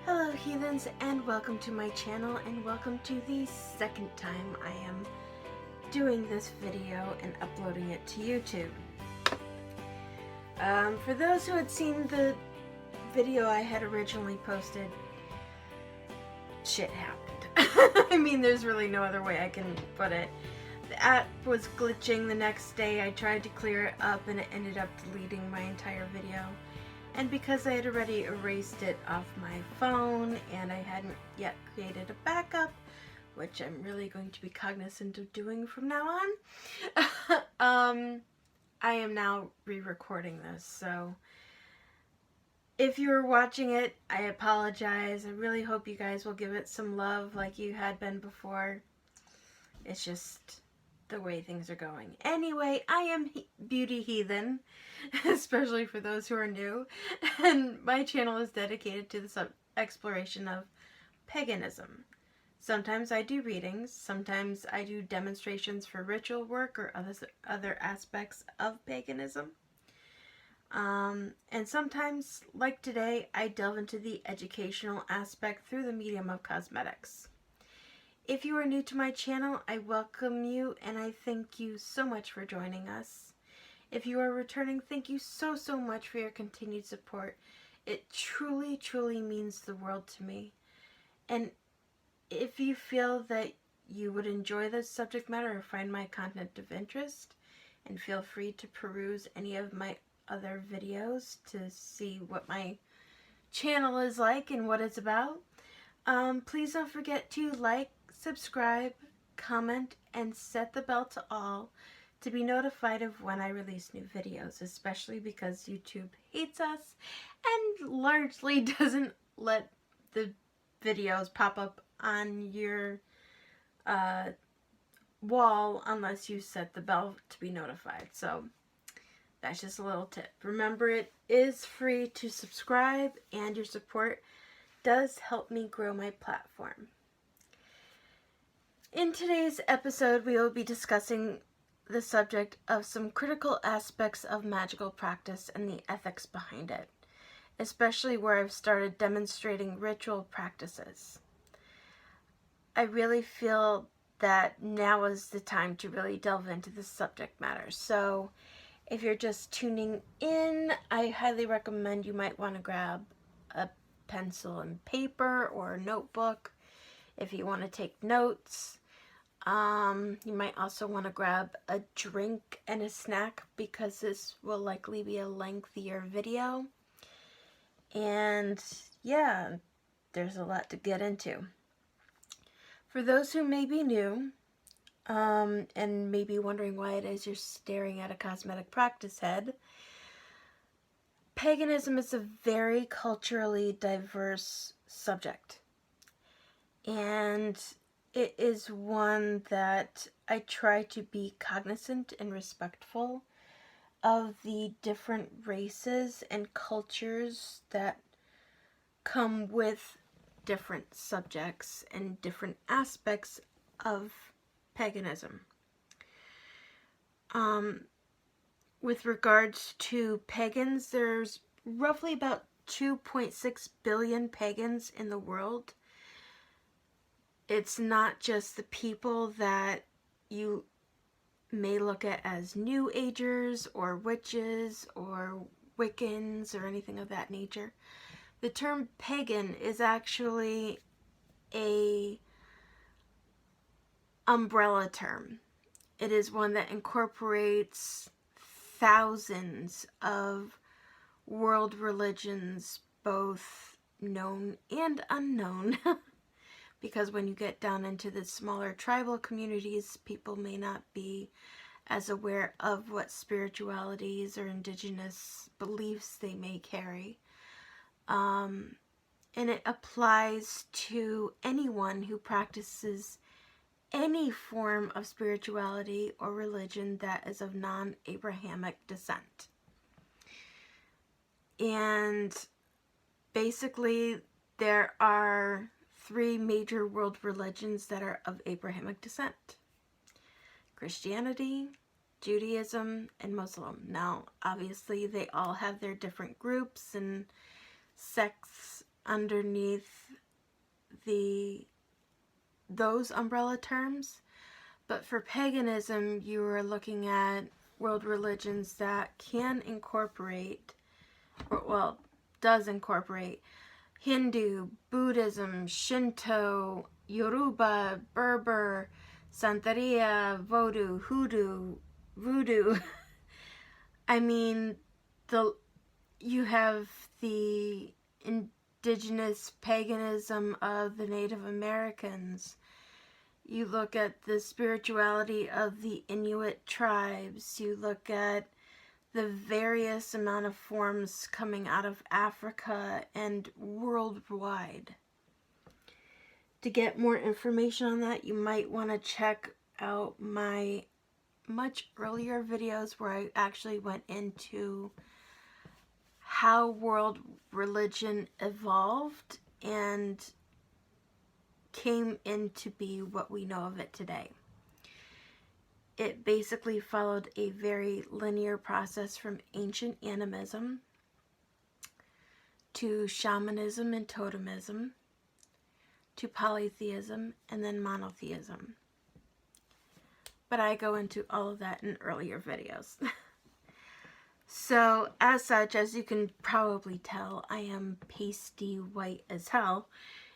Hello heathens, and welcome to my channel, and welcome to the second time I am doing this video and uploading it to YouTube. For those who had seen the video I had originally posted, shit happened. I mean, there's really no other way I can put it. The app was glitching the next day. I tried to clear it up and it ended up deleting my entire video. And because I had already erased it off my phone and I hadn't yet created a backup, which I'm really going to be cognizant of doing from now on, I am now re-recording this. So if you're watching it, I apologize. I really hope you guys will give it some love like you had been before. It's just the way things are going. Anyway, I am Beauty Heathen, especially for those who are new, and my channel is dedicated to the exploration of paganism. Sometimes I do readings, sometimes I do demonstrations for ritual work or other aspects of paganism. And sometimes, like today, I delve into the educational aspect through the medium of cosmetics. If you are new to my channel, I welcome you and I thank you so much for joining us. If you are returning, thank you so much for your continued support. It truly means the world to me. And if you feel that you would enjoy this subject matter or find my content of interest, and feel free to peruse any of my other videos to see what my channel is like and what it's about. Please don't forget to like, subscribe, comment, and set the bell to all to be notified of when I release new videos, especially because YouTube hates us and largely doesn't let the videos pop up on your wall unless you set the bell to be notified. So that's just a little tip. Remember, it is free to subscribe, and your support does help me grow my platform. In today's episode, we will be discussing the subject of some critical aspects of magical practice and the ethics behind it, especially where I've started demonstrating ritual practices. I really feel that now is the time to really delve into this subject matter. So if you're just tuning in, I highly recommend you might want to grab a pencil and paper or a notebook if you want to take notes. You might also want to grab a drink and a snack because this will likely be a lengthier video. And yeah, there's a lot to get into. For those who may be new, and may be wondering why it is you're staring at a cosmetic practice head, paganism is a very culturally diverse subject. And it is one that I try to be cognizant and respectful of the different races and cultures that come with different subjects and different aspects of paganism. With regards to pagans, there's roughly about 2.6 billion pagans in the world. It's not just the people that you may look at as New Agers or witches or Wiccans or anything of that nature. The term pagan is actually a umbrella term. It is one that incorporates thousands of world religions, both known and unknown. Because when you get down into the smaller tribal communities, people may not be as aware of what spiritualities or indigenous beliefs they may carry. And it applies to anyone who practices any form of spirituality or religion that is of non-Abrahamic descent. And basically, there are 3 major world religions that are of Abrahamic descent: Christianity, Judaism, and Muslim. Now, obviously, they all have their different groups and sects underneath those umbrella terms. But for paganism, you are looking at world religions that can incorporate, or well, does incorporate Hindu, Buddhism, Shinto, Yoruba, Berber, Santeria, Voodoo. I mean, you have the indigenous paganism of the Native Americans. You look at the spirituality of the Inuit tribes. You look at the various amount of forms coming out of Africa and worldwide. To get more information on that, you might want to check out my much earlier videos where I actually went into how world religion evolved and came into be what we know of it today. It basically followed a very linear process from ancient animism to shamanism and totemism to polytheism and then monotheism. But I go into all of that in earlier videos. So as such, as you can probably tell, I am pasty white as hell.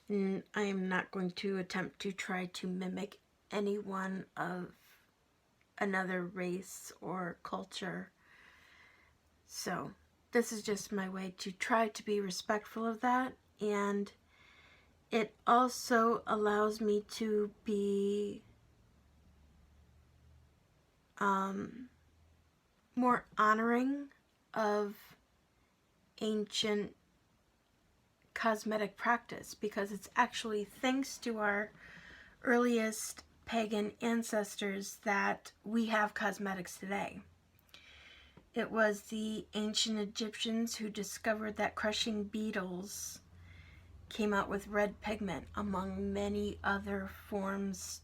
And I am not going to attempt to try to mimic anyone of another race or culture. So this is just my way to try to be respectful of that, and it also allows me to be more honoring of ancient cosmetic practice, because it's actually thanks to our earliest pagan ancestors that we have cosmetics today. It was the ancient Egyptians who discovered that crushing beetles came out with red pigment, among many other forms.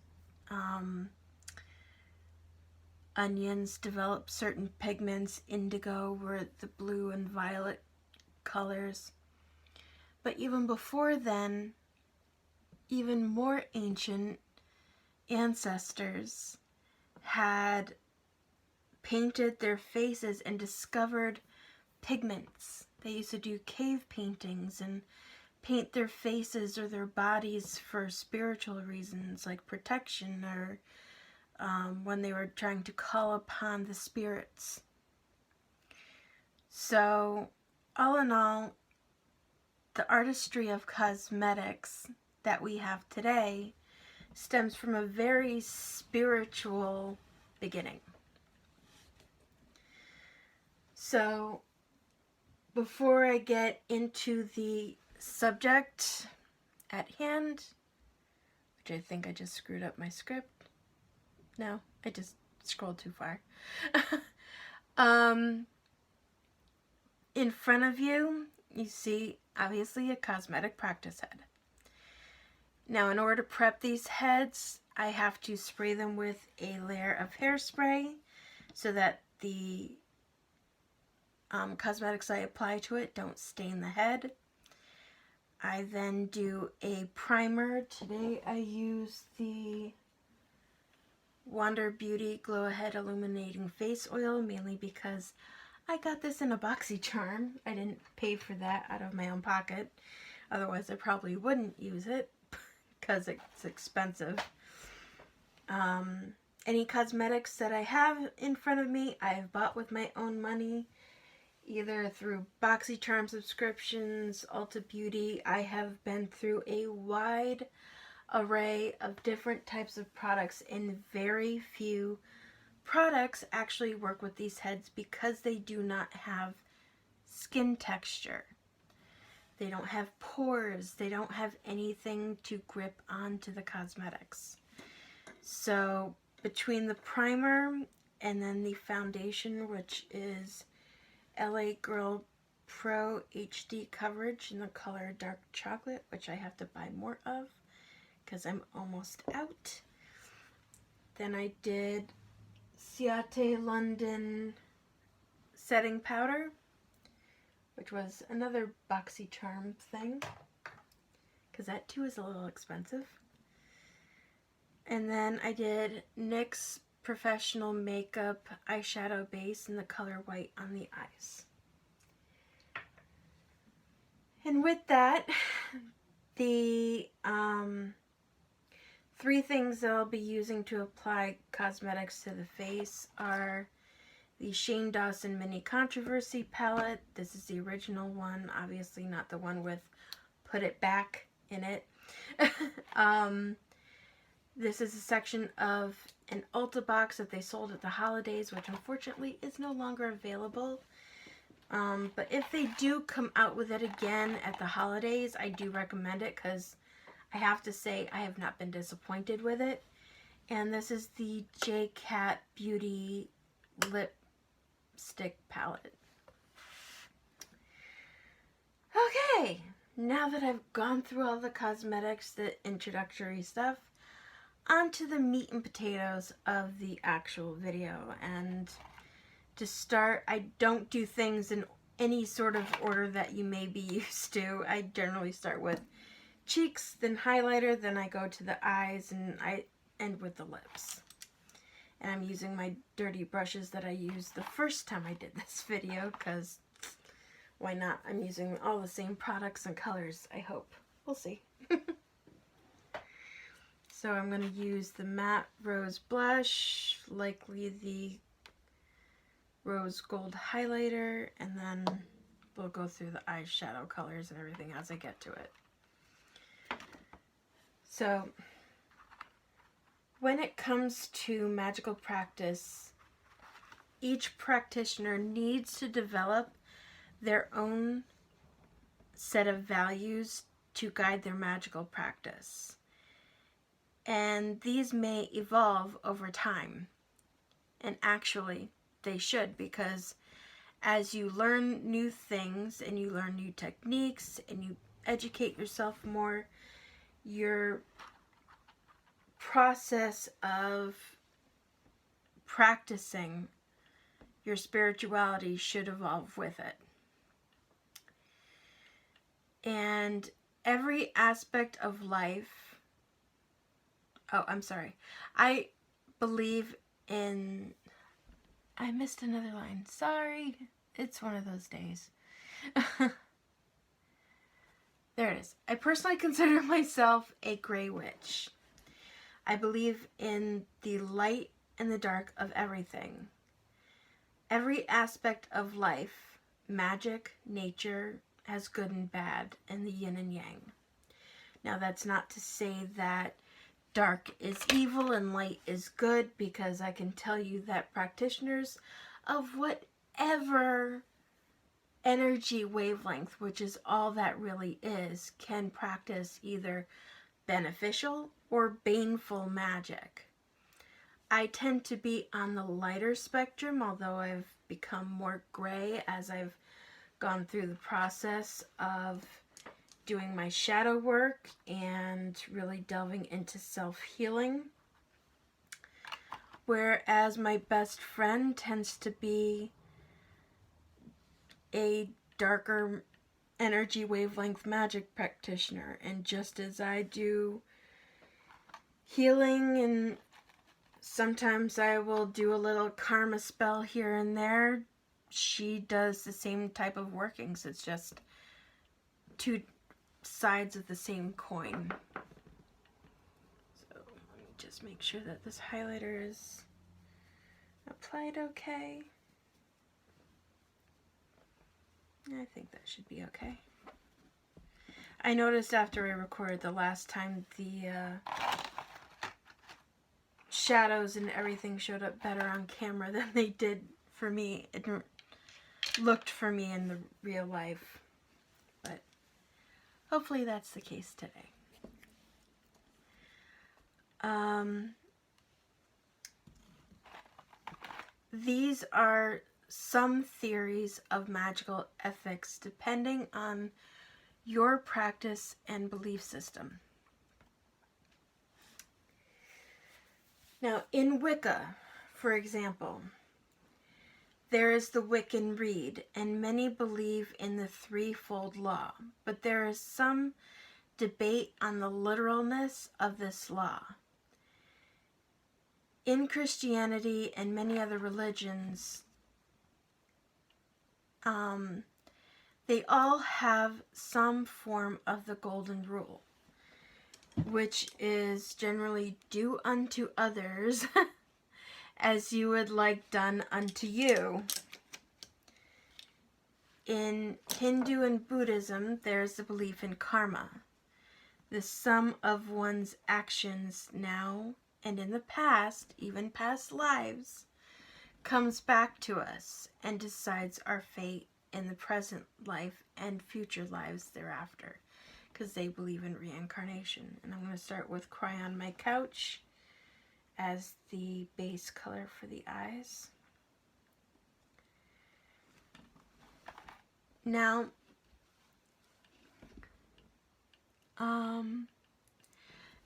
Onions developed certain pigments. Indigo were the blue and violet colors. But even before then, even more ancient ancestors had painted their faces and discovered pigments. They used to do cave paintings and paint their faces or their bodies for spiritual reasons, like protection, or when they were trying to call upon the spirits. So, all in all, the artistry of cosmetics that we have today stems from a very spiritual beginning. So, before I get into the subject at hand, which I think I just screwed up my script. No, I just scrolled too far. In front of you, you see obviously a cosmetic practice head. Now, in order to prep these heads, I have to spray them with a layer of hairspray so that the cosmetics I apply to it don't stain the head. I then do a primer. Today I use the Wander Beauty Glow Ahead Illuminating Face Oil, mainly because I got this in a BoxyCharm. I didn't pay for that out of my own pocket. Otherwise I probably wouldn't use it because it's expensive. Any cosmetics that I have in front of me, I have bought with my own money, either through BoxyCharm subscriptions, Ulta Beauty. I have been through a wide array of different types of products, and very few products actually work with these heads because they do not have skin texture. They don't have pores. They don't have anything to grip onto the cosmetics. So between the primer and then the foundation, which is LA Girl Pro HD coverage in the color Dark Chocolate, which I have to buy more of because I'm almost out. Then I did Ciate London setting powder, which was another BoxyCharm thing. because that too is a little expensive. And then I did NYX Professional Makeup eyeshadow base in the color white on the eyes. And with that, the three things that I'll be using to apply cosmetics to the face are the Shane Dawson Mini Controversy palette. This is the original one, obviously not the one with Put It Back in it. This is a section of an Ulta box that they sold at the holidays, which unfortunately is no longer available. But if they do come out with it again at the holidays, I do recommend it because I have to say I have not been disappointed with it. And this is the J-Cat Beauty Lipstick Palette. Okay, now that I've gone through all the cosmetics, the introductory stuff, onto the meat and potatoes of the actual video. And to start, I don't do things in any sort of order that you may be used to. I generally start with cheeks, then highlighter, then I go to the eyes, and I end with the lips. And I'm using my dirty brushes that I used the first time I did this video, because why not? I'm using all the same products and colors, I hope. We'll see. So I'm going to use the matte rose blush, likely the rose gold highlighter, and then we'll go through the eyeshadow colors and everything as I get to it. So when it comes to magical practice, each practitioner needs to develop their own set of values to guide their magical practice. And these may evolve over time. And actually, they should, because as you learn new things and you learn new techniques and you educate yourself more, your process of practicing your spirituality should evolve with it. And every aspect of life, I believe in, I missed another line, sorry, it's one of those days. There it is. I personally consider myself a gray witch. I believe in the light and the dark of everything. Every aspect of life, magic, nature, has good and bad, and the yin and yang. Now that's not to say that dark is evil and light is good, because I can tell you that practitioners of whatever energy wavelength, which is all that really is, can practice either beneficial or baneful magic. I tend to be on the lighter spectrum, although I've become more gray as I've gone through the process of doing my shadow work and really delving into self-healing. Whereas my best friend tends to be a darker energy wavelength magic practitioner. And just as I do healing, and sometimes I will do a little karma spell here and there, she does the same type of workings. It's just two sides of the same coin. So let me just make sure that this highlighter is applied okay. I think that should be okay. I noticed after I recorded the last time, the shadows and everything showed up better on camera than they did for me. It looked for me in the real life. But hopefully that's the case today. These are some theories of magical ethics depending on your practice and belief system. Now, in Wicca, for example, there is the Wiccan Rede, and many believe in the threefold law, but there is some debate on the literalness of this law. In Christianity and many other religions, they all have some form of the golden rule, which is generally do unto others as you would like done unto you. In Hindu and Buddhism, there's the belief in karma. The sum of one's actions now and in the past, even past lives, comes back to us and decides our fate in the present life and future lives thereafter, because they believe in reincarnation. And I'm going to start with Cry on My Couch as the base color for the eyes. Now,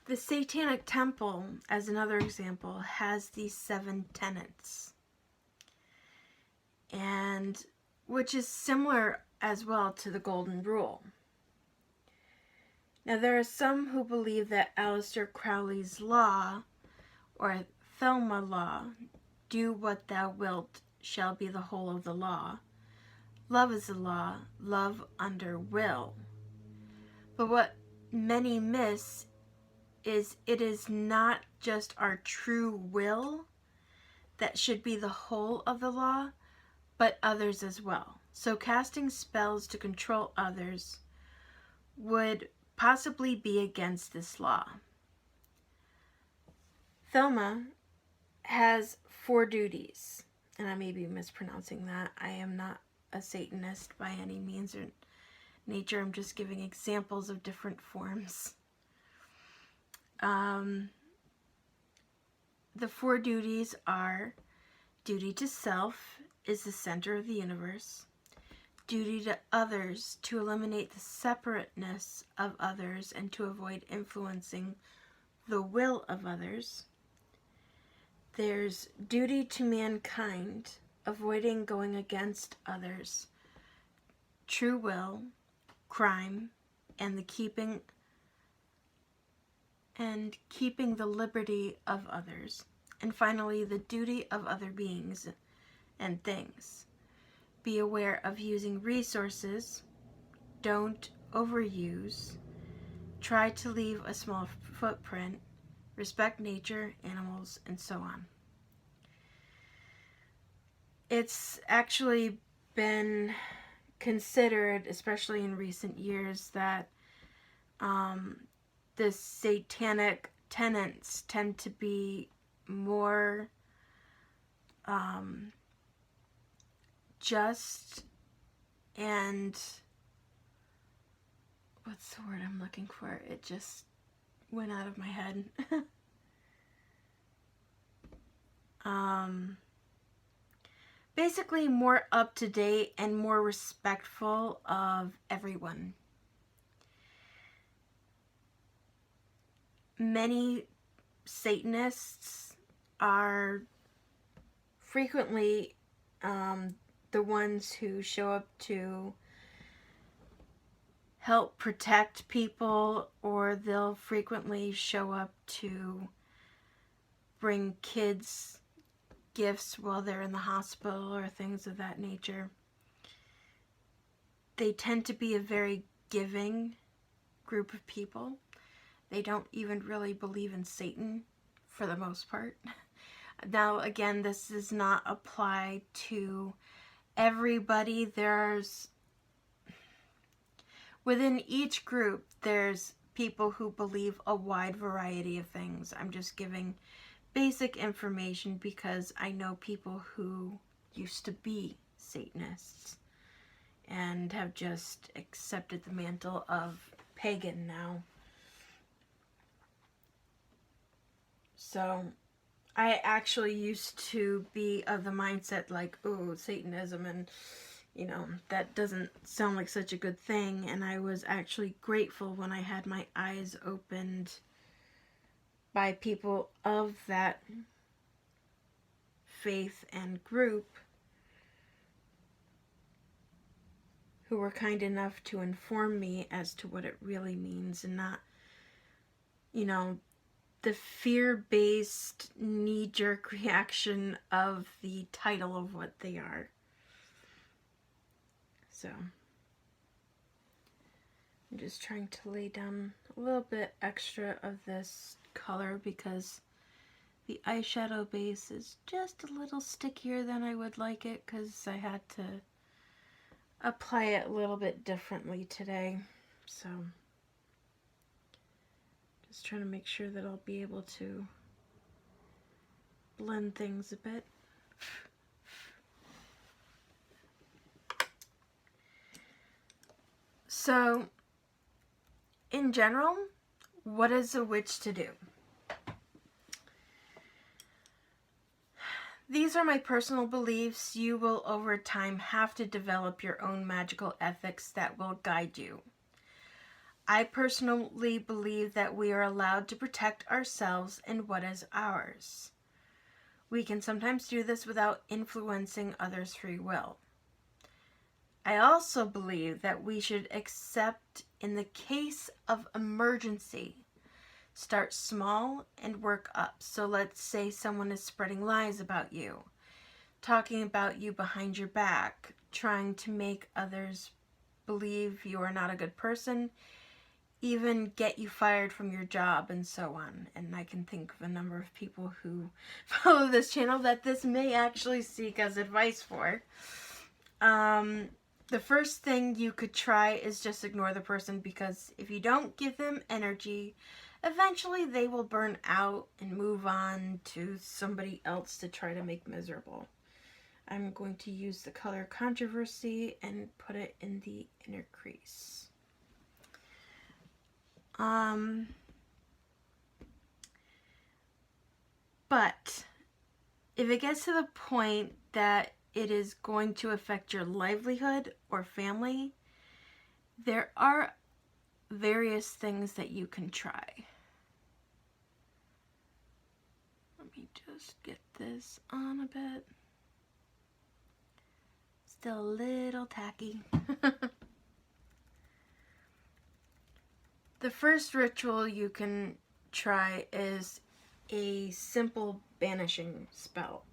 the Satanic Temple, as another example, has these 7 tenets, and which is similar as well to the Golden Rule. Now, there are some who believe that Aleister Crowley's law, or Thelma law, do what thou wilt shall be the whole of the law. Love is the law, love under will. But what many miss is it is not just our true will that should be the whole of the law, but others as well. So casting spells to control others would possibly be against this law. Thelma has 4 duties, and I may be mispronouncing that. I am not a Satanist by any means or nature. I'm just giving examples of different forms. The 4 duties are: duty to self is the center of the universe. Duty to others, to eliminate the separateness of others and to avoid influencing the will of others. There's duty to mankind, avoiding going against others. True will, crime, and keeping the liberty of others. And finally, the duty of other beings and things. Be aware of using resources. Don't overuse. Try to leave a small footprint. Respect nature, animals, and so on. It's actually been considered, especially in recent years, that the satanic tenets tend to be more just and what's the word I'm looking for? It just went out of my head. Basically more up to date and more respectful of everyone. Many Satanists are frequently the ones who show up to help protect people, or they'll frequently show up to bring kids gifts while they're in the hospital or things of that nature. They tend to be a very giving group of people. They don't even really believe in Satan for the most part. Now, again, this does not apply to everybody. Within each group, there's people who believe a wide variety of things. I'm just giving basic information because I know people who used to be Satanists and have just accepted the mantle of pagan now. So I actually used to be of the mindset like, oh, Satanism, and you know, that doesn't sound like such a good thing. And I was actually grateful when I had my eyes opened by people of that faith and group who were kind enough to inform me as to what it really means, and not, you know, the fear-based knee-jerk reaction of the title of what they are. So I'm just trying to lay down a little bit extra of this color because the eyeshadow base is just a little stickier than I would like it, because I had to apply it a little bit differently today. So just trying to make sure that I'll be able to blend things a bit. So in general, what is a witch to do? These are my personal beliefs. You will over time have to develop your own magical ethics that will guide you. I personally believe that we are allowed to protect ourselves and what is ours. We can sometimes do this without influencing others' free will. I also believe that we should accept, in the case of emergency, start small and work up. So let's say someone is spreading lies about you, talking about you behind your back, trying to make others believe you are not a good person, even get you fired from your job, and so on. And I can think of a number of people who follow this channel that this may actually seek as advice for. The first thing you could try is just ignore the person, because if you don't give them energy, eventually they will burn out and move on to somebody else to try to make miserable. I'm going to use the color Controversy and put it in the inner crease. But if it gets to the point that it is going to affect your livelihood or family, there are various things that you can try. Let me just get this on a bit. Still a little tacky. The first ritual you can try is a simple banishing spell.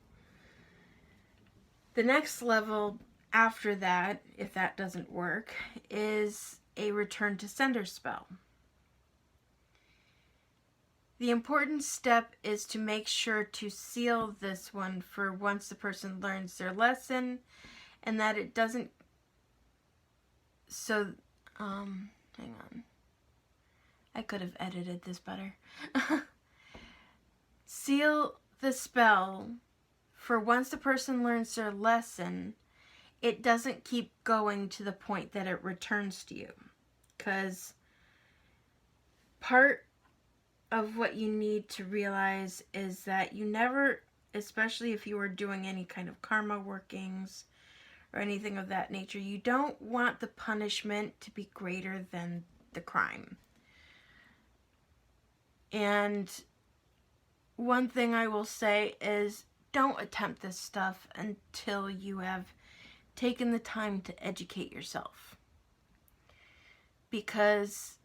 The next level after that, if that doesn't work, is a return to sender spell. The important step is to make sure to seal this one for once the person learns their lesson, and that it doesn't, hang on. I could have edited this better. Seal the spell for once the person learns their lesson, it doesn't keep going to the point that it returns to you. Because part of what you need to realize is that you never, especially if you are doing any kind of karma workings or anything of that nature, you don't want the punishment to be greater than the crime. And one thing I will say is, don't attempt this stuff until you have taken the time to educate yourself. Because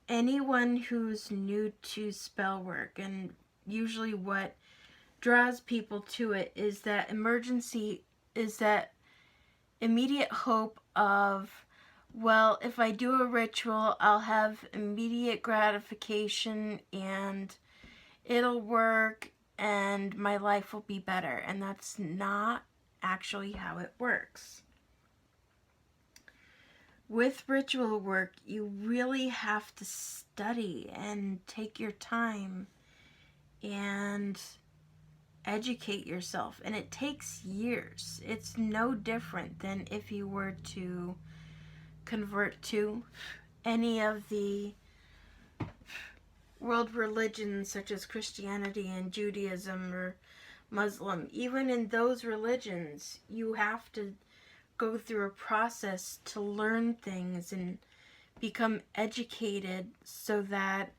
anyone who's new to spell work, and usually what draws people to it, is that immediate hope of, well, if I do a ritual, I'll have immediate gratification and it'll work and my life will be better. And that's not actually how it works. With ritual work, you really have to study and take your time and educate yourself. And it takes years. It's no different than if you were to convert to any of the world religions such as Christianity and Judaism or Muslim. Even in those religions, you have to go through a process to learn things and become educated, so that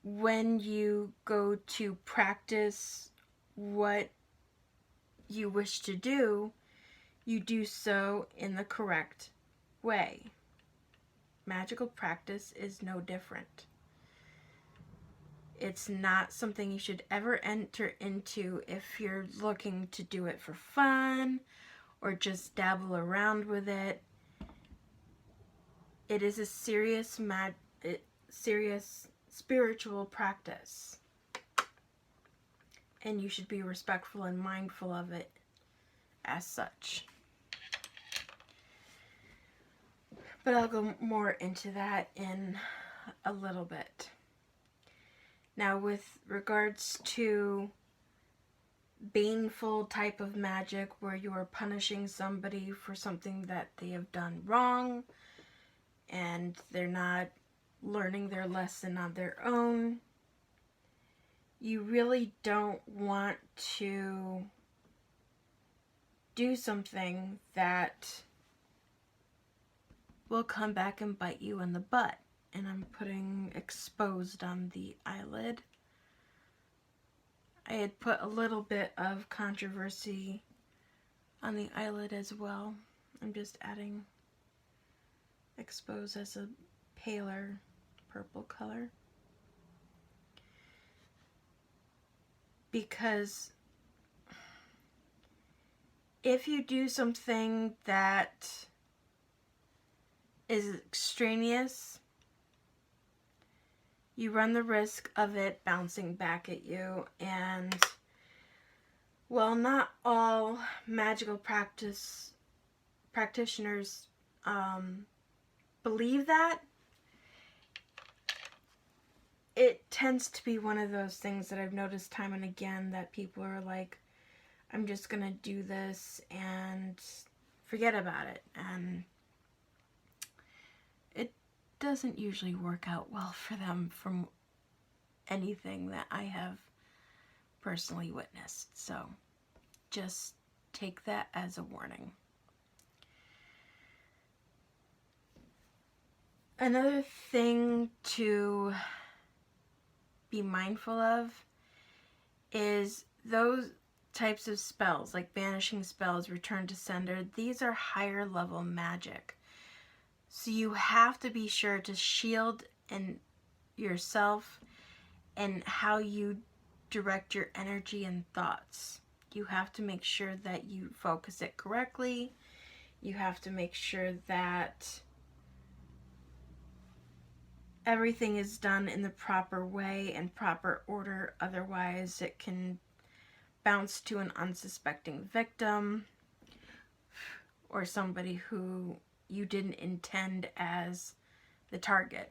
when you go to practice what you wish to do, you do so in the correct way. Magical practice is no different. It's not something you should ever enter into if you're looking to do it for fun or just dabble around with it. It is a serious spiritual practice, and you should be respectful and mindful of it as such. But I'll go more into that in a little bit. Now, with regards to baneful type of magic where you are punishing somebody for something that they have done wrong and they're not learning their lesson on their own, you really don't want to do something that will come back and bite you in the butt. And I'm putting exposed on the eyelid. I had put a little bit of controversy on the eyelid as well. I'm just adding exposed as a paler purple color. Because if you do something that is extraneous, you run the risk of it bouncing back at you. And while not all magical practitioners believe that, it tends to be one of those things that I've noticed time and again, that people are like, I'm just gonna do this and forget about it. And it doesn't usually work out well for them from anything that I have personally witnessed. So just take that as a warning. Another thing to be mindful of is those types of spells, like banishing spells, return to sender. These are higher level magic. So you have to be sure to shield yourself and how you direct your energy and thoughts. You have to make sure that you focus it correctly. You have to make sure that everything is done in the proper way and proper order. Otherwise, it can bounce to an unsuspecting victim or somebody who you didn't intend as the target.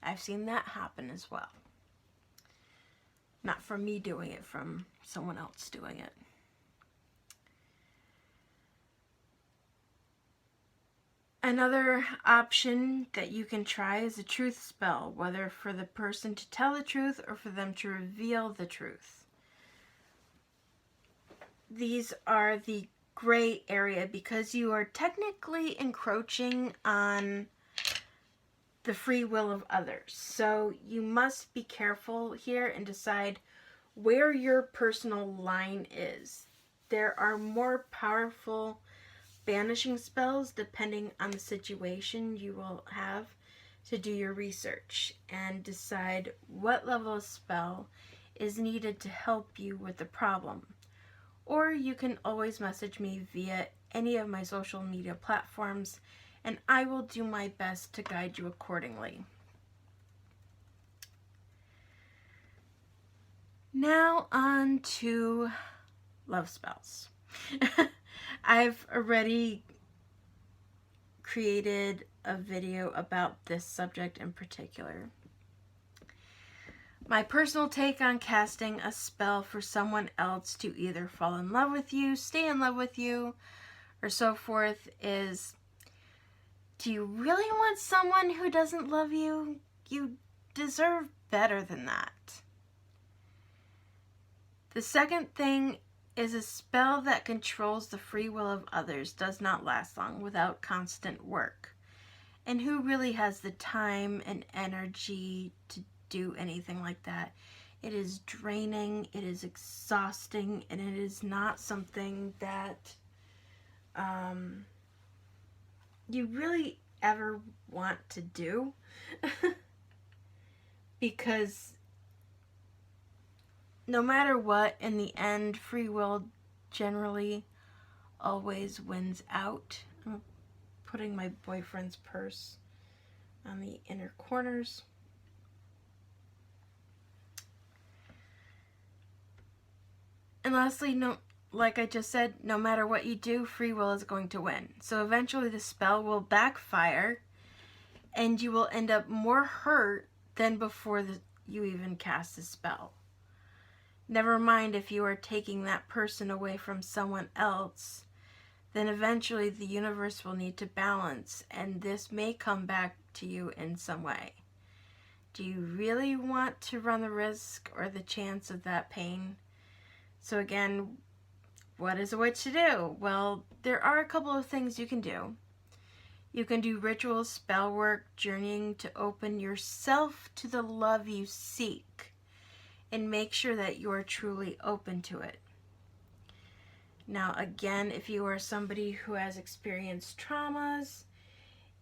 I've seen that happen as well. Not from me doing it, from someone else doing it. Another option that you can try is a truth spell, whether for the person to tell the truth or for them to reveal the truth. These are the gray area because you are technically encroaching on the free will of others. So you must be careful here and decide where your personal line is. There are more powerful banishing spells depending on the situation. You will have to do your research and decide what level of spell is needed to help you with the problem. Or you can always message me via any of my social media platforms, and I will do my best to guide you accordingly. Now on to love spells. I've already created a video about this subject in particular. My personal take on casting a spell for someone else to either fall in love with you, stay in love with you, or so forth is, do you really want someone who doesn't love you? You deserve better than that. The second thing is a spell that controls the free will of others does not last long without constant work. And who really has the time and energy to do anything like that? It is draining, it is exhausting, and it is not something that you really ever want to do. Because no matter what, in the end, free will generally always wins out. I'm putting my boyfriend's purse on the inner corners. And lastly, like I just said, no matter what you do, free will is going to win. So eventually the spell will backfire and you will end up more hurt than before you even cast the spell. Never mind if you are taking that person away from someone else, then eventually the universe will need to balance, and this may come back to you in some way. Do you really want to run the risk or the chance of that pain? So again, what is a witch to do? Well, there are a couple of things you can do. You can do rituals, spell work, journeying to open yourself to the love you seek and make sure that you are truly open to it. Now, again, if you are somebody who has experienced traumas,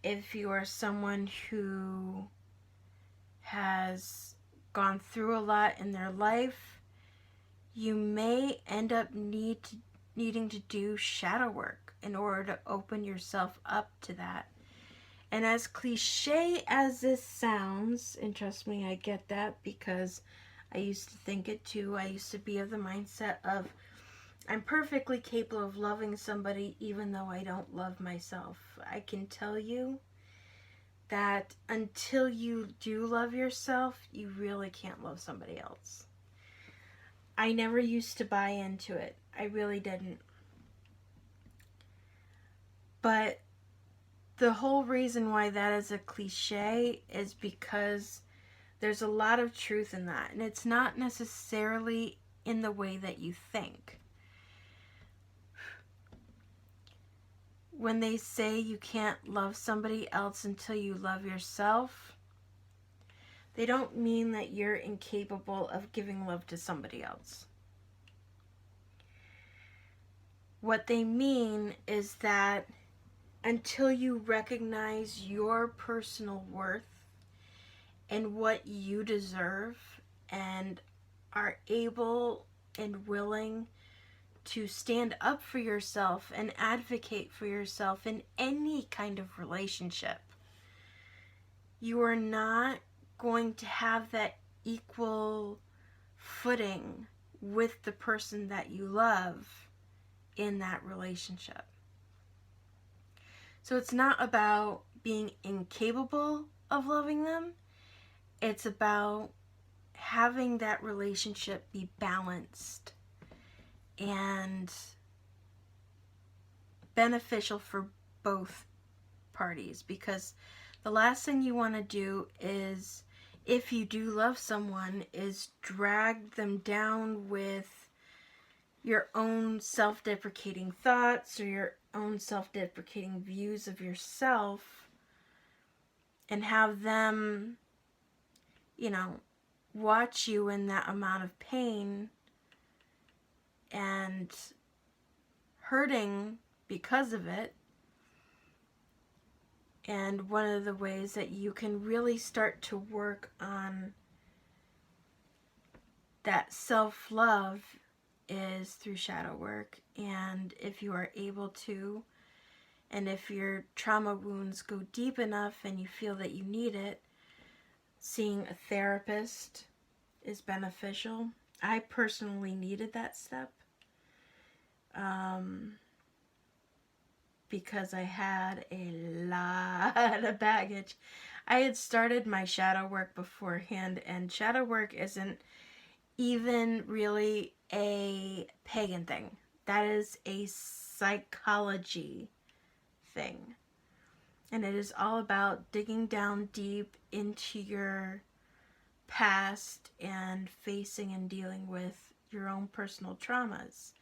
if you are someone who has gone through a lot in their life, you may end up needing to do shadow work in order to open yourself up to that. And as cliche as this sounds, and trust me, I get that because I used to think it too. I used to be of the mindset of, I'm perfectly capable of loving somebody even though I don't love myself. I can tell you that until you do love yourself, you really can't love somebody else. I never used to buy into it. I really didn't. But the whole reason why that is a cliche is because there's a lot of truth in that. And it's not necessarily in the way that you think. When they say you can't love somebody else until you love yourself, they don't mean that you're incapable of giving love to somebody else. What they mean is that until you recognize your personal worth and what you deserve and are able and willing to stand up for yourself and advocate for yourself in any kind of relationship, you are not going to have that equal footing with the person that you love in that relationship. So it's not about being incapable of loving them. It's about having that relationship be balanced and beneficial for both parties, because the last thing you want to do is, if you do love someone, is drag them down with your own self-deprecating thoughts or your own self-deprecating views of yourself and have them, watch you in that amount of pain and hurting because of it. And one of the ways that you can really start to work on that self-love is through shadow work. And if you are able to, and if your trauma wounds go deep enough and you feel that you need it, seeing a therapist is beneficial. I personally needed that step because I had a lot of baggage. I had started my shadow work beforehand, and shadow work isn't even really a pagan thing. That is a psychology thing. And it is all about digging down deep into your past and facing and dealing with your own personal traumas.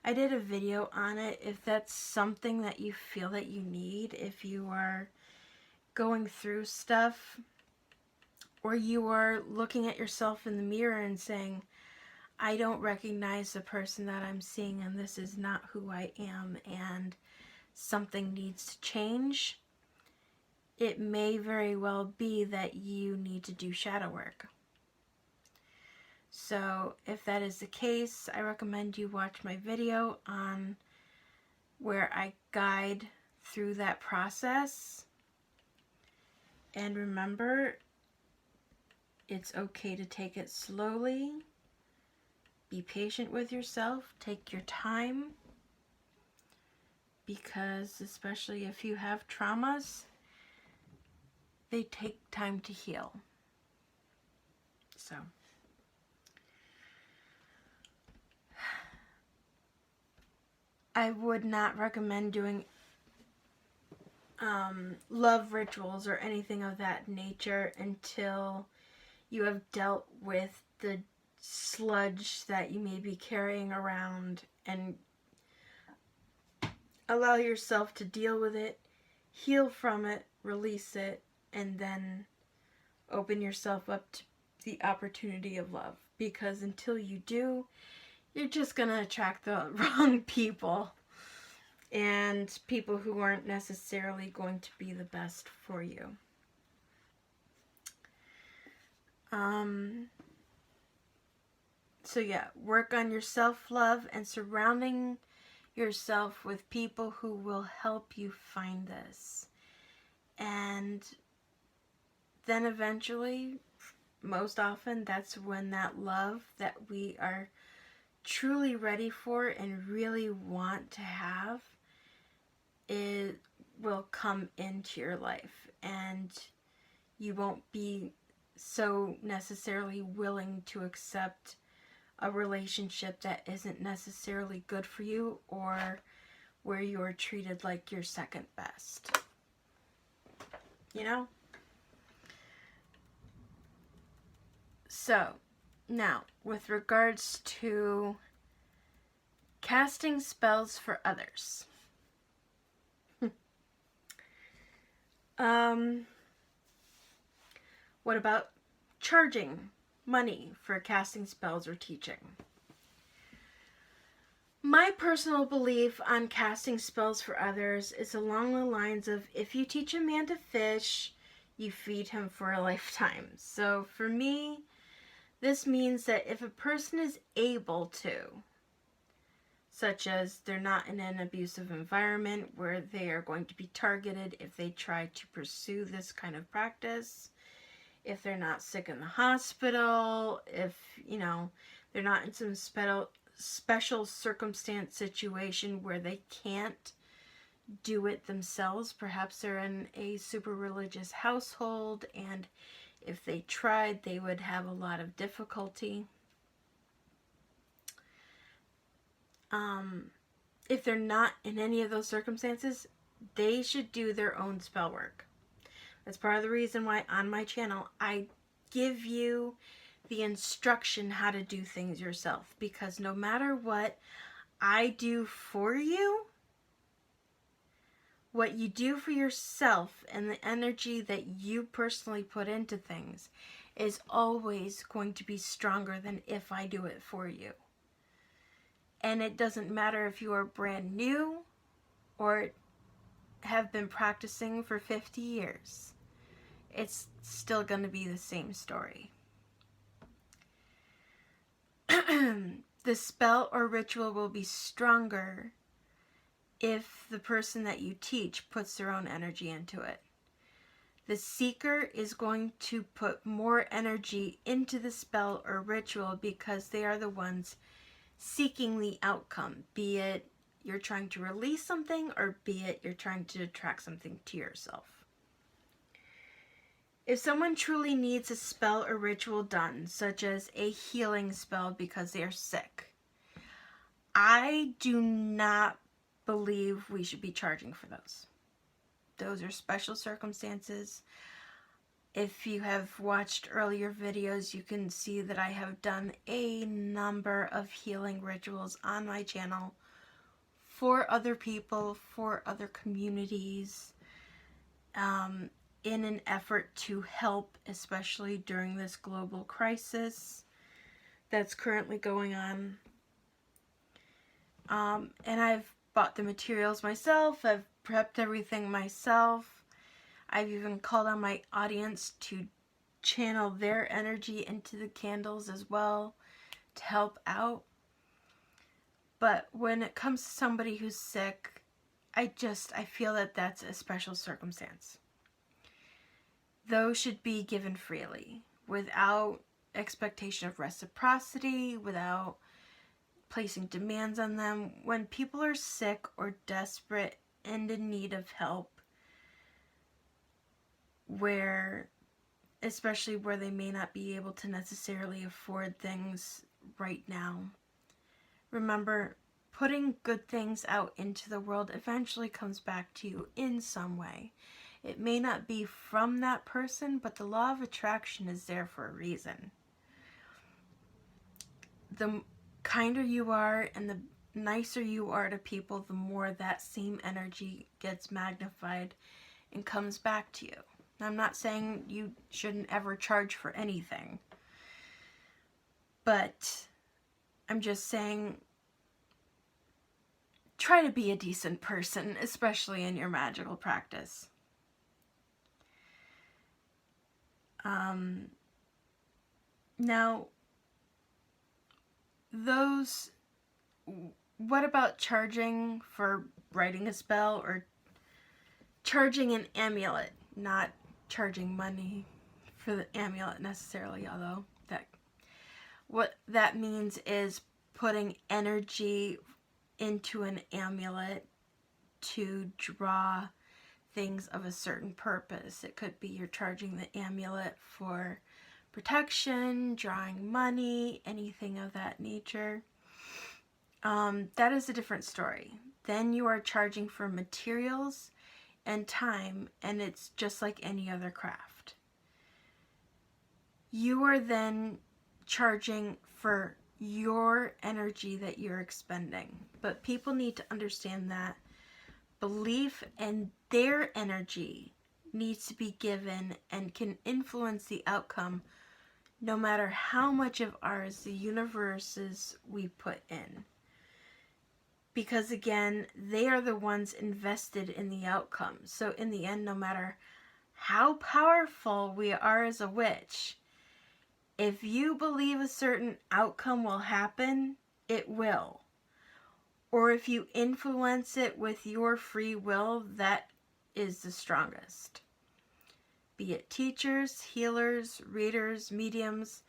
I did a video on it. If that's something that you feel that you need, if you are going through stuff, or you are looking at yourself in the mirror and saying, I don't recognize the person that I'm seeing, and this is not who I am, and something needs to change, it may very well be that you need to do shadow work. So if that is the case, I recommend you watch my video on where I guide through that process. And remember, it's okay to take it slowly. Be patient with yourself. Take your time. Because especially if you have traumas, they take time to heal. So I would not recommend doing love rituals or anything of that nature until you have dealt with the sludge that you may be carrying around, and allow yourself to deal with it, heal from it, release it, and then open yourself up to the opportunity of love. Because until you do, you're just going to attract the wrong people, and people who aren't necessarily going to be the best for you. So yeah, work on your self-love and surrounding yourself with people who will help you find this. And then eventually, most often, that's when that love that we are truly ready for and really want to have, it will come into your life, and you won't be so necessarily willing to accept a relationship that isn't necessarily good for you, or where you're treated like you're second best. You know? So, now, with regards to casting spells for others. What about charging money for casting spells or teaching? My personal belief on casting spells for others is along the lines of, if you teach a man to fish, you feed him for a lifetime. So for me, this means that if a person is able to, such as they're not in an abusive environment where they are going to be targeted if they try to pursue this kind of practice, if they're not sick in the hospital, if, they're not in some special circumstance situation where they can't do it themselves. Perhaps they're in a super religious household, and if they tried, they would have a lot of difficulty. If they're not in any of those circumstances, they should do their own spell work. That's part of the reason why on my channel I give you the instruction how to do things yourself. Because no matter what I do for you, what you do for yourself and the energy that you personally put into things is always going to be stronger than if I do it for you. And it doesn't matter if you are brand new or have been practicing for 50 years. It's still going to be the same story. The spell or ritual will be stronger if the person that you teach puts their own energy into it. The seeker is going to put more energy into the spell or ritual because they are the ones seeking the outcome, be it you're trying to release something or be it you're trying to attract something to yourself. If someone truly needs a spell or ritual done, such as a healing spell because they are sick, I do not believe we should be charging for those. Those are special circumstances. If you have watched earlier videos, you can see that I have done a number of healing rituals on my channel for other people, for other communities, in an effort to help, especially during this global crisis that's currently going on. And I've bought the materials myself. I've prepped everything myself. I've even called on my audience to channel their energy into the candles as well to help out. But when it comes to somebody who's sick, I feel that that's a special circumstance. Those should be given freely, without expectation of reciprocity, without placing demands on them. When people are sick or desperate and in need of help, especially where they may not be able to necessarily afford things right now, remember, putting good things out into the world eventually comes back to you in some way. It may not be from that person, but the law of attraction is there for a reason. The kinder you are and the nicer you are to people, the more that same energy gets magnified and comes back to you. I'm not saying you shouldn't ever charge for anything, but I'm just saying try to be a decent person, especially in your magical practice. Now, what about charging for writing a spell or charging an amulet? Not charging money for the amulet necessarily, although what that means is putting energy into an amulet to draw things of a certain purpose. It could be you're charging the amulet for protection, drawing money, anything of that nature. That is a different story. Then you are charging for materials and time, and it's just like any other craft. You are then charging for your energy that you're expending. But people need to understand that belief in their energy needs to be given and can influence the outcome no matter how much of ours, the universes, we put in. Because again, they are the ones invested in the outcome. So in the end, no matter how powerful we are as a witch, if you believe a certain outcome will happen, it will. Or if you influence it with your free will, that is the strongest. Be it teachers, healers, readers, mediums,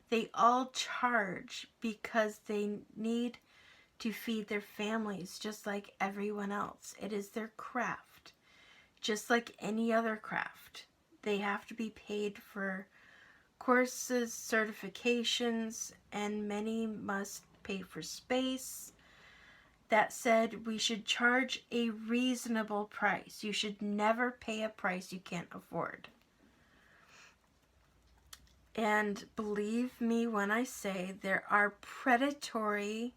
they all charge because they need to feed their families just like everyone else. It is their craft, just like any other craft. They have to be paid for courses, certifications, and many must pay for space. That said, we should charge a reasonable price. You should never pay a price you can't afford. And believe me when I say there are predatory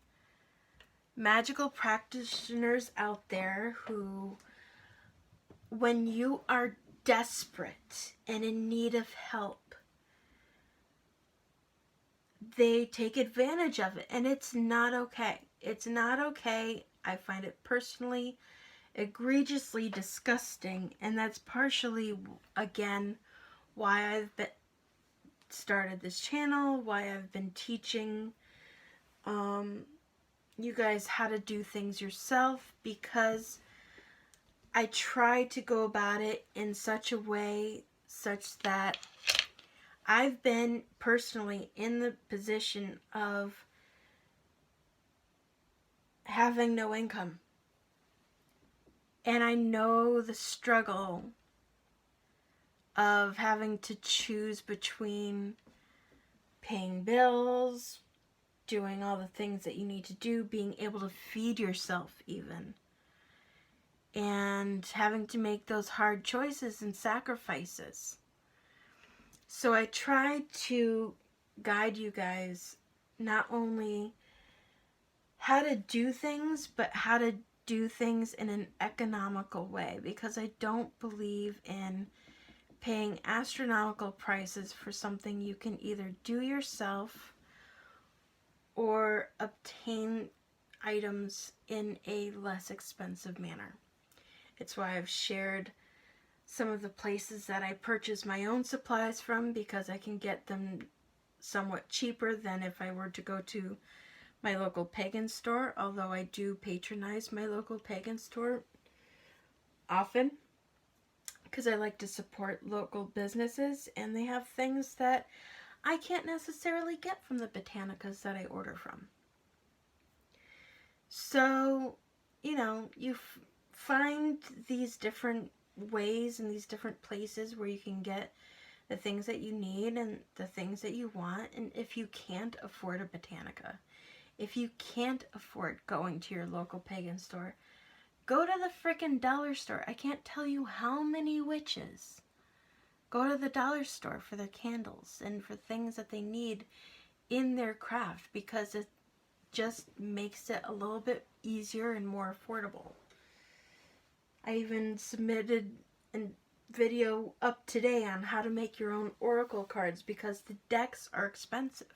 magical practitioners out there who, when you are desperate and in need of help, they take advantage of it, and it's not okay. It's not okay. I find it personally egregiously disgusting, and that's partially, again, why I've started this channel, why I've been teaching you guys how to do things yourself, because I try to go about it in such a way such that I've been personally in the position of having no income. And I know the struggle of having to choose between paying bills, doing all the things that you need to do, being able to feed yourself even, and having to make those hard choices and sacrifices. So I try to guide you guys not only how to do things, but how to do things in an economical way, because I don't believe in paying astronomical prices for something you can either do yourself or obtain items in a less expensive manner. It's why I've shared some of the places that I purchase my own supplies from, because I can get them somewhat cheaper than if I were to go to my local pagan store, although I do patronize my local pagan store often because I like to support local businesses, and they have things that I can't necessarily get from the botanicas that I order from. So, you find these different ways and these different places where you can get the things that you need and the things that you want. And if you can't afford a botanica, if you can't afford going to your local pagan store, go to the frickin' dollar store. I can't tell you how many witches go to the dollar store for their candles and for things that they need in their craft, because it just makes it a little bit easier and more affordable. I even submitted a video up today on how to make your own oracle cards, because the decks are expensive.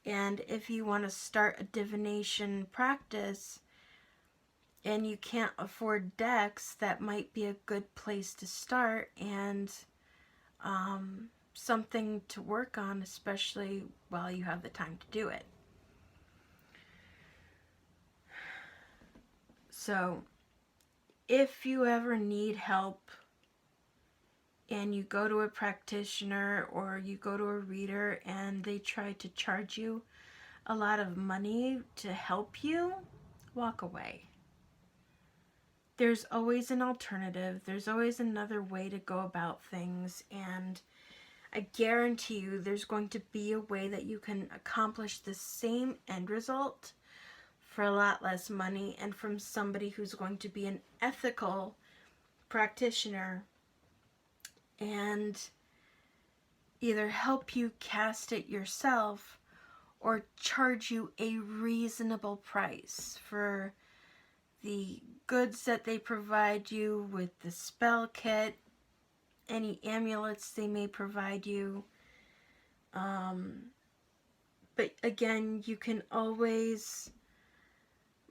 And if you want to start a divination practice and you can't afford decks, that might be a good place to start, and something to work on, especially while you have the time to do it. So, if you ever need help and you go to a practitioner or you go to a reader and they try to charge you a lot of money to help you, walk away. There's always an alternative. There's always another way to go about things, and I guarantee you there's going to be a way that you can accomplish the same end result for a lot less money, and from somebody who's going to be an ethical practitioner and either help you cast it yourself or charge you a reasonable price for the goods that they provide you with the spell kit, any amulets they may provide you. But again, you can always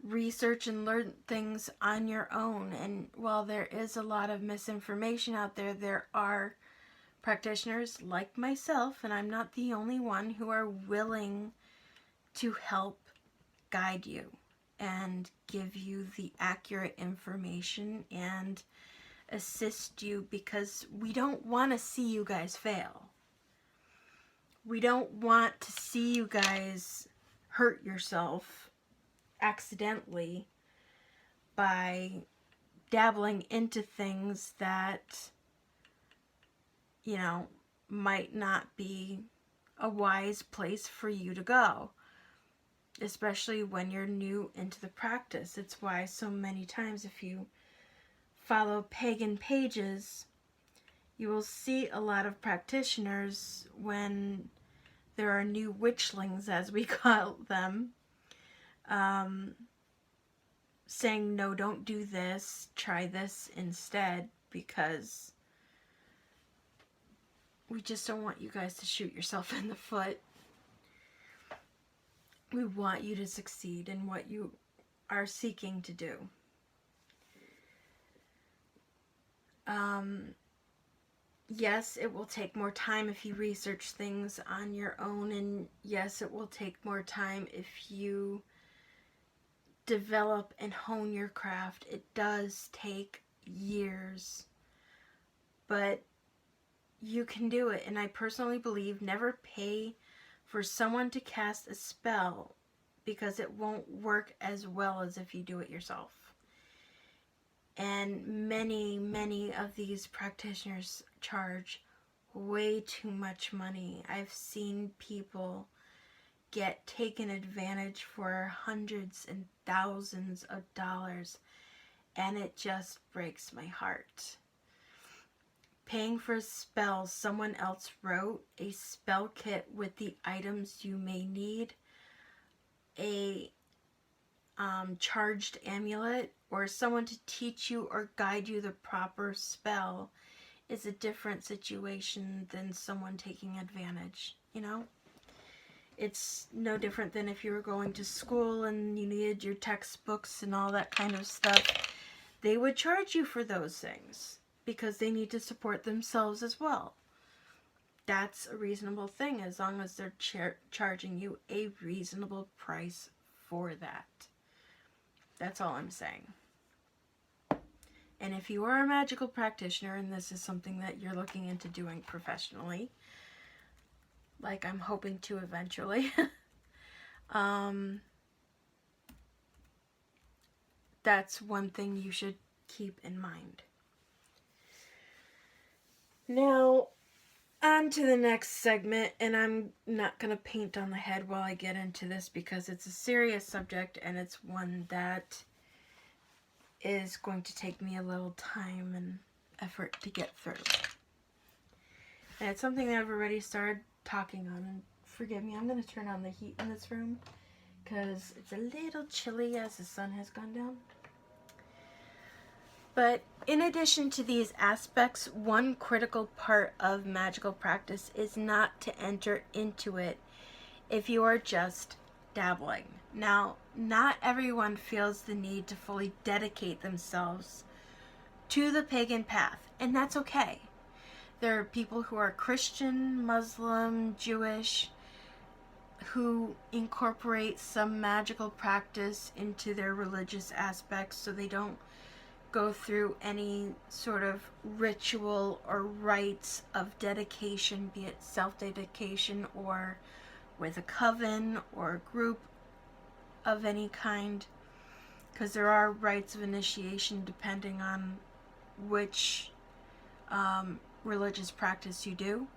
research and learn things on your own. And while there is a lot of misinformation out there, there are practitioners like myself, and I'm not the only one, who are willing to help guide you and give you the accurate information and assist you, because we don't want to see you guys fail. We don't want to see you guys hurt yourself accidentally by dabbling into things that, might not be a wise place for you to go, especially when you're new into the practice. It's why so many times, if you follow pagan pages, you will see a lot of practitioners, when there are new witchlings, as we call them, saying, no, don't do this, try this instead, because we just don't want you guys to shoot yourself in the foot. We want you to succeed in what you are seeking to do. Yes, it will take more time if you research things on your own, and yes, it will take more time if you develop and hone your craft. It does take years, but you can do it. And I personally believe, never pay for someone to cast a spell, because it won't work as well as if you do it yourself. And many of these practitioners charge way too much money. I've seen people get taken advantage for hundreds and thousands of dollars, and it just breaks my heart. Paying for spells someone else wrote, a spell kit with the items you may need, a charged amulet, or someone to teach you or guide you the proper spell, is a different situation than someone taking advantage, It's no different than if you were going to school and you needed your textbooks and all that kind of stuff. They would charge you for those things because they need to support themselves as well. That's a reasonable thing as long as they're charging you a reasonable price for that. That's all I'm saying. And if you are a magical practitioner and this is something that you're looking into doing professionally, like I'm hoping to eventually, that's one thing you should keep in mind. Now, on to the next segment, and I'm not going to paint on the head while I get into this because it's a serious subject and it's one that is going to take me a little time and effort to get through. And it's something that I've already started talking on, and forgive me, I'm going to turn on the heat in this room because it's a little chilly as the sun has gone down. But in addition to these aspects, one critical part of magical practice is not to enter into it if you are just dabbling. Now, not everyone feels the need to fully dedicate themselves to the pagan path, and that's okay. There are people who are Christian, Muslim, Jewish, who incorporate some magical practice into their religious aspects so they don't go through any sort of ritual or rites of dedication, be it self-dedication or with a coven or a group of any kind, because there are rites of initiation depending on which religious practice you do.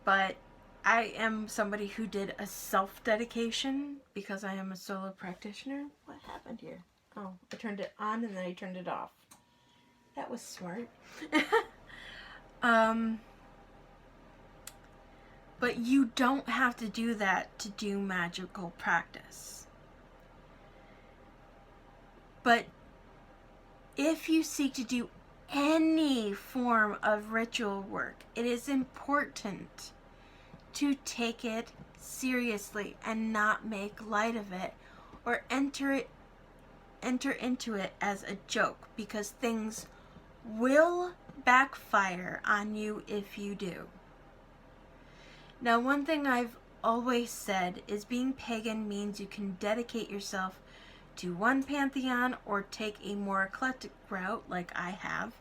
But I am somebody who did a self-dedication because I am a solo practitioner. What happened here? Oh, I turned it on and then I turned it off. That was smart. But you don't have to do that to do magical practice. But if you seek to do any form of ritual work, it is important to take it seriously and not make light of it or enter into it as a joke, because things will backfire on you if you do. Now, one thing I've always said is being pagan means you can dedicate yourself to one pantheon or take a more eclectic route like I have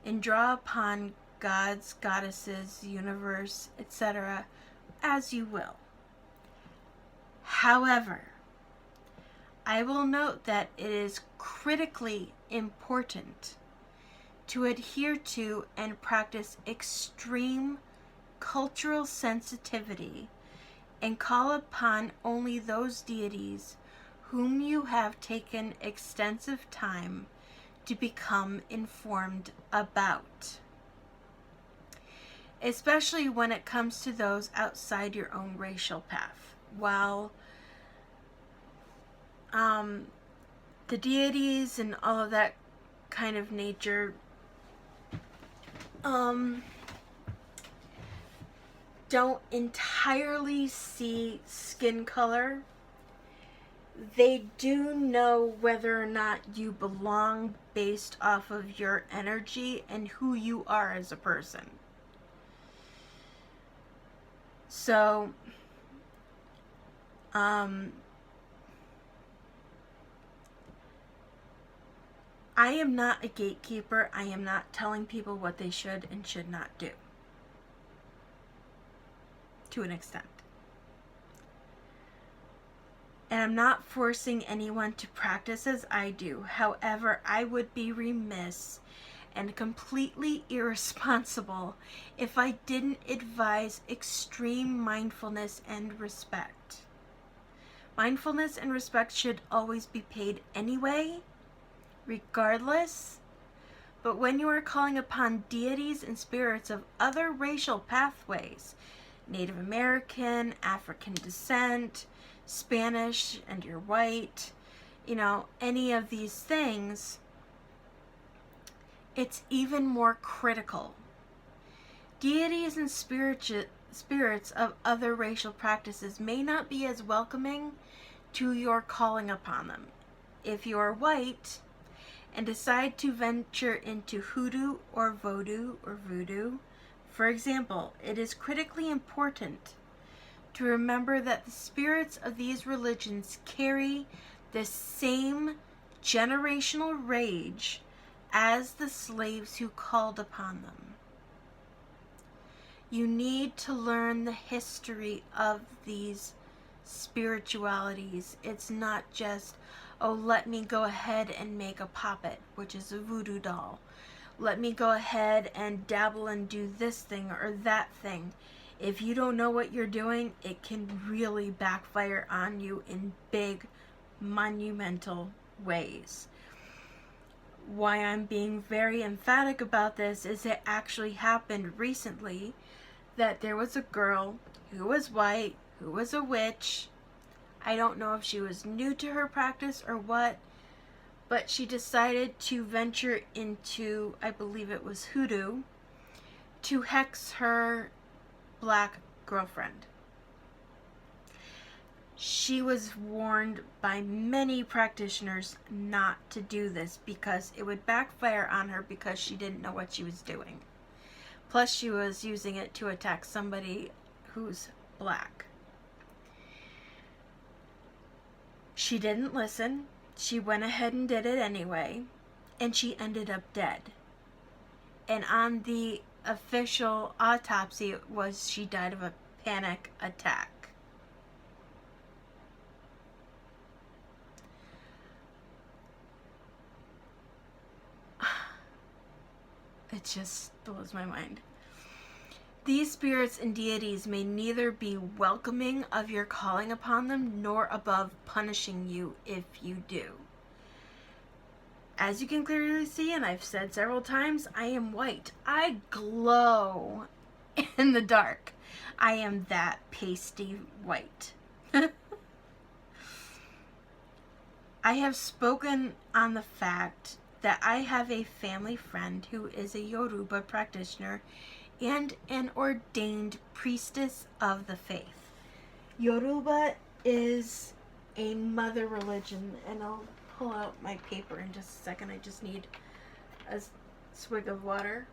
and draw upon gods, goddesses, universe, etc. as you will. However, I will note that it is critically important to adhere to and practice extreme cultural sensitivity and call upon only those deities whom you have taken extensive time to become informed about, especially when it comes to those outside your own racial path. While the deities and all of that kind of nature don't entirely see skin color, they do know whether or not you belong based off of your energy and who you are as a person. So, I am not a gatekeeper. I am not telling people what they should and should not do. To an extent. And I'm not forcing anyone to practice as I do. However, I would be remiss and completely irresponsible if I didn't advise extreme mindfulness and respect. Mindfulness and respect should always be paid anyway, regardless. But when you are calling upon deities and spirits of other racial pathways, Native American, African descent, Spanish, and you're white, any of these things, it's even more critical. Deities and spirits of other racial practices may not be as welcoming to your calling upon them. If you are white and decide to venture into hoodoo or voodoo, for example, it is critically important to remember that the spirits of these religions carry the same generational rage as the slaves who called upon them. You need to learn the history of these spiritualities. It's not just, oh, let me go ahead and make a puppet, which is a voodoo doll. Let me go ahead and dabble and do this thing or that thing. If you don't know what you're doing, it can really backfire on you in big, monumental ways. Why I'm being very emphatic about this is it actually happened recently that there was a girl who was white, who was a witch. I don't know if she was new to her practice or what, but she decided to venture into, I believe it was hoodoo, to hex her black girlfriend. She was warned by many practitioners not to do this because it would backfire on her because she didn't know what she was doing. Plus, she was using it to attack somebody who's black. She didn't listen. She went ahead and did it anyway, and she ended up dead. And on the official autopsy, it was she died of a panic attack. It just blows my mind. These spirits and deities may neither be welcoming of your calling upon them nor above punishing you if you do. As you can clearly see, and I've said several times, I am white. I glow in the dark. I am that pasty white. I have spoken on the fact that I have a family friend who is a Yoruba practitioner and an ordained priestess of the faith. Yoruba is a mother religion, and I'll pull out my paper in just a second. I just need a swig of water.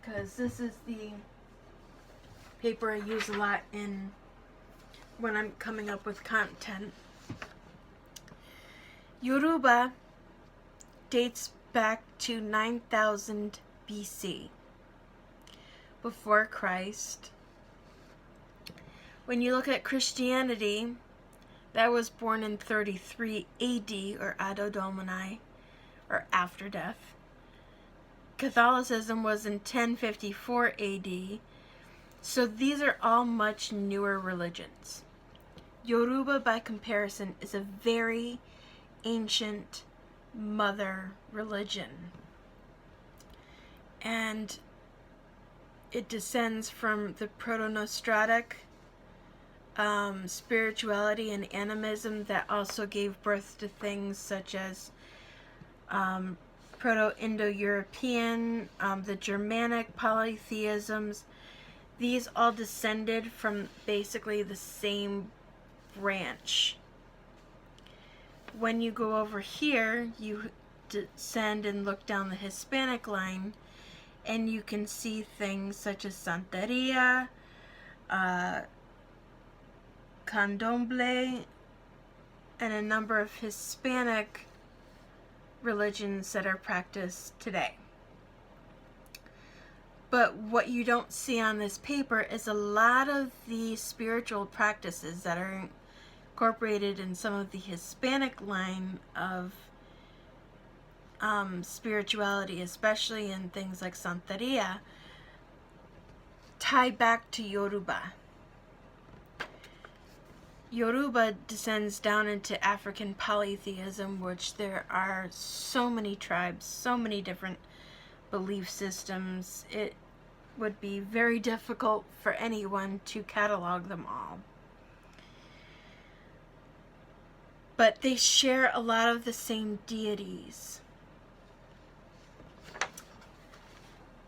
Because this is the paper I use a lot when I'm coming up with content. Yoruba dates back to 9,000 BC, before Christ. When you look at Christianity, that was born in 33 AD, or Anno Domini, or after death. Catholicism was in 1054 AD, so these are all much newer religions. Yoruba, by comparison, is a very ancient mother religion, and it descends from the proto-Nostratic spirituality and animism that also gave birth to things such as Proto-Indo-European, the Germanic polytheisms. These all descended from basically the same branch. When you go over here, you descend and look down the Hispanic line, and you can see things such as Santeria, Candomblé, and a number of Hispanic religions that are practiced today. But what you don't see on this paper is a lot of the spiritual practices that are incorporated in some of the Hispanic line of spirituality, especially in things like Santeria, tie back to Yoruba. Yoruba descends down into African polytheism, which there are so many tribes, so many different belief systems. It would be very difficult for anyone to catalog them all. But they share a lot of the same deities.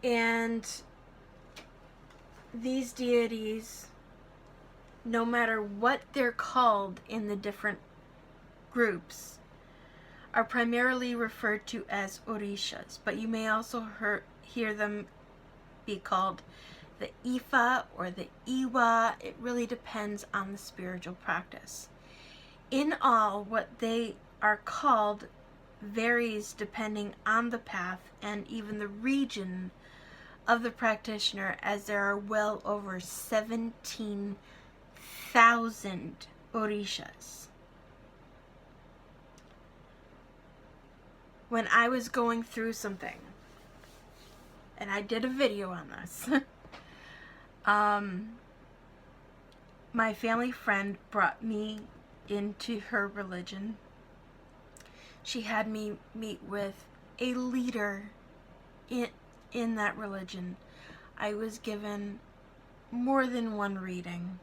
And these deities, no matter what they're called in the different groups, are primarily referred to as orishas, but you may also hear them be called the Ifa or the Iwa. It really depends on the spiritual practice. In all, what they are called varies depending on the path and even the region of the practitioner, as there are well over 17,000 orishas. When I was going through something, and I did a video on this, my family friend brought me into her religion. She had me meet with a leader in that religion. I was given more than one reading,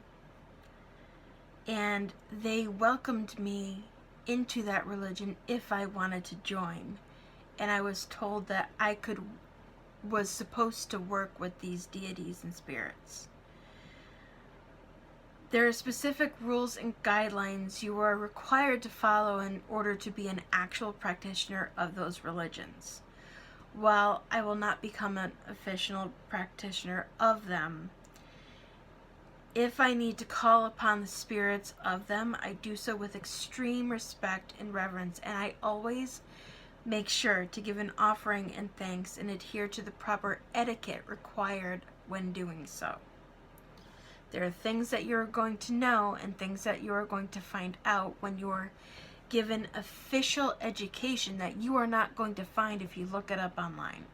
and they welcomed me into that religion if I wanted to join. And I was told that I was supposed to work with these deities and spirits. There are specific rules and guidelines you are required to follow in order to be an actual practitioner of those religions. While I will not become an official practitioner of them, if I need to call upon the spirits of them, I do so with extreme respect and reverence, and I always make sure to give an offering and thanks and adhere to the proper etiquette required when doing so. There are things that you're going to know and things that you're going to find out when you're given official education that you are not going to find if you look it up online.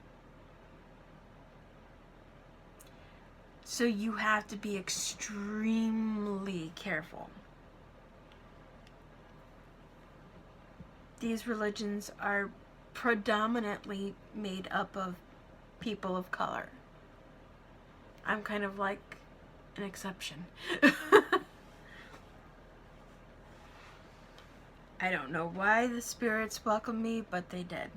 So you have to be extremely careful. These religions are predominantly made up of people of color. I'm kind of like an exception. I don't know why the spirits welcomed me, but they did.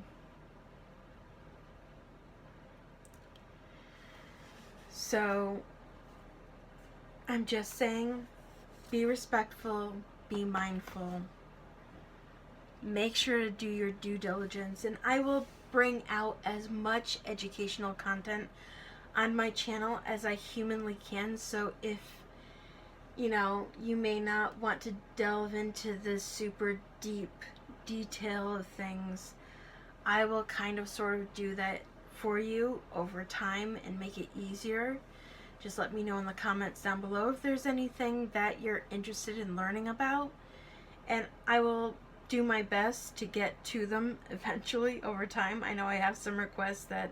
So, I'm just saying, be respectful, be mindful, make sure to do your due diligence, and I will bring out as much educational content on my channel as I humanly can. So if you may not want to delve into the super deep detail of things, I will kind of sort of do that for you over time and make it easier. Just let me know in the comments down below if there's anything that you're interested in learning about, and I will do my best to get to them eventually over time. I know I have some requests that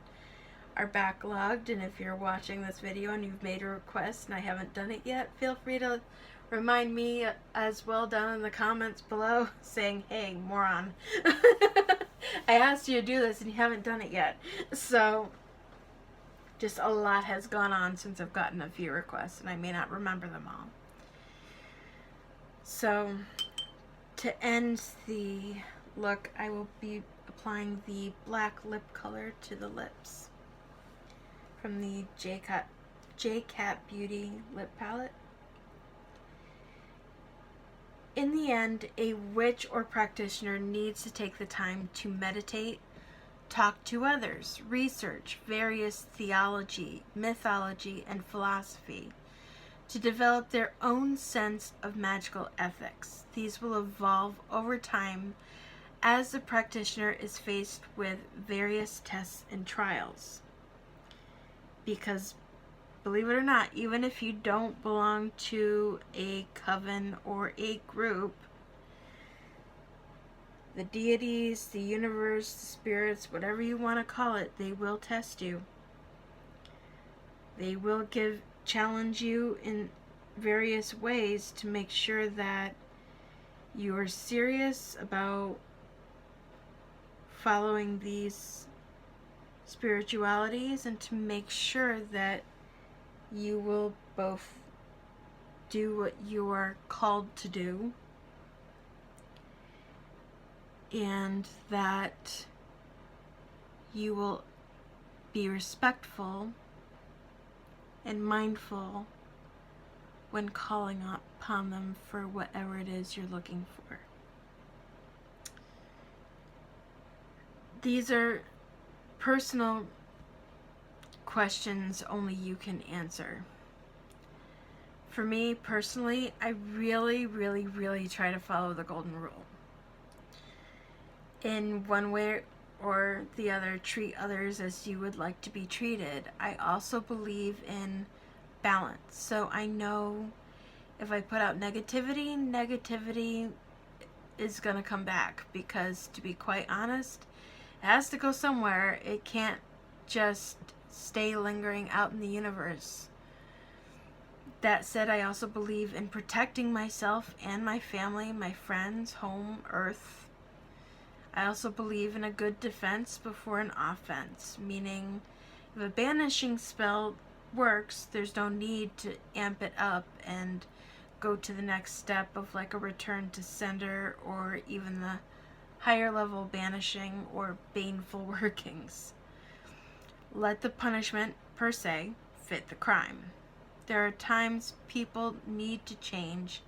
are backlogged, and if you're watching this video and you've made a request and I haven't done it yet, feel free to remind me as well down in the comments below saying, hey, moron, I asked you to do this and you haven't done it yet. So just a lot has gone on since I've gotten a few requests, and I may not remember them all. So to end the look, I will be applying the black lip color to the lips from the J-Cat Beauty lip palette. In the end, a witch or practitioner needs to take the time to meditate, talk to others, research various theology, mythology, and philosophy to develop their own sense of magical ethics. These will evolve over time as the practitioner is faced with various tests and trials. Because, believe it or not, even if you don't belong to a coven or a group, the deities, the universe, the spirits, whatever you want to call it, they will test you. They will challenge you in various ways to make sure that you are serious about following these spiritualities, and to make sure that you will both do what you are called to do, and that you will be respectful and mindful when calling upon them for whatever it is you're looking for. These are personal questions only you can answer. For me personally, I really try to follow the golden rule. In one way or the other, treat others as you would like to be treated. I also believe in balance. So I know if I put out negativity is going to come back, because to be quite honest, it has to go somewhere. It can't just stay lingering out in the universe. That said, I also believe in protecting myself and my family, my friends, home, earth. I also believe in a good defense before an offense, meaning if a banishing spell works, there's no need to amp it up and go to the next step of like a return to sender, or even the higher level banishing or baneful workings. Let the punishment per se fit the crime. There are times people need to change,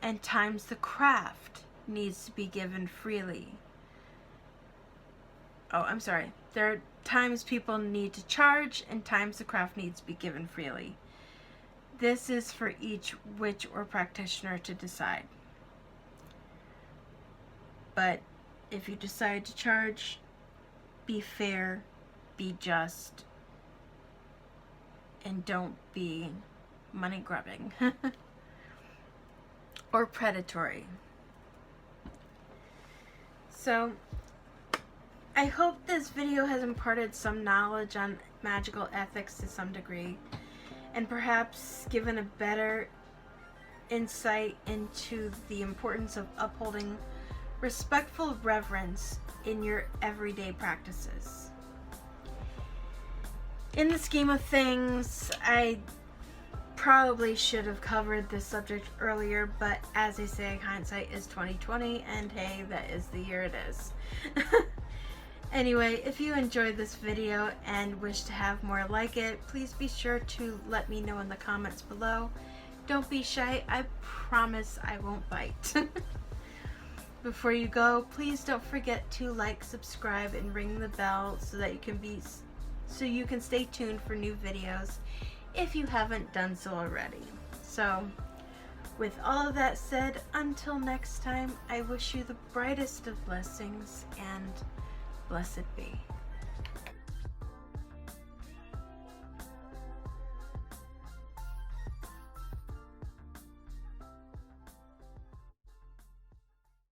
and times the craft needs to be given freely. There are times people need to charge, and times the craft needs to be given freely. This is for each witch or practitioner to decide. But if you decide to charge, be fair, be just, and don't be money grubbing or predatory. So I hope this video has imparted some knowledge on magical ethics to some degree, and perhaps given a better insight into the importance of upholding respectful reverence in your everyday practices. In the scheme of things, I probably should have covered this subject earlier, but as they say, hindsight is 20/20, and hey, that is the year it is. Anyway, if you enjoyed this video and wish to have more like it, please be sure to let me know in the comments below. Don't be shy, I promise I won't bite. Before you go, please don't forget to like, subscribe, and ring the bell so that you can stay tuned for new videos if you haven't done so already. So, with all of that said, until next time, I wish you the brightest of blessings, and blessed be.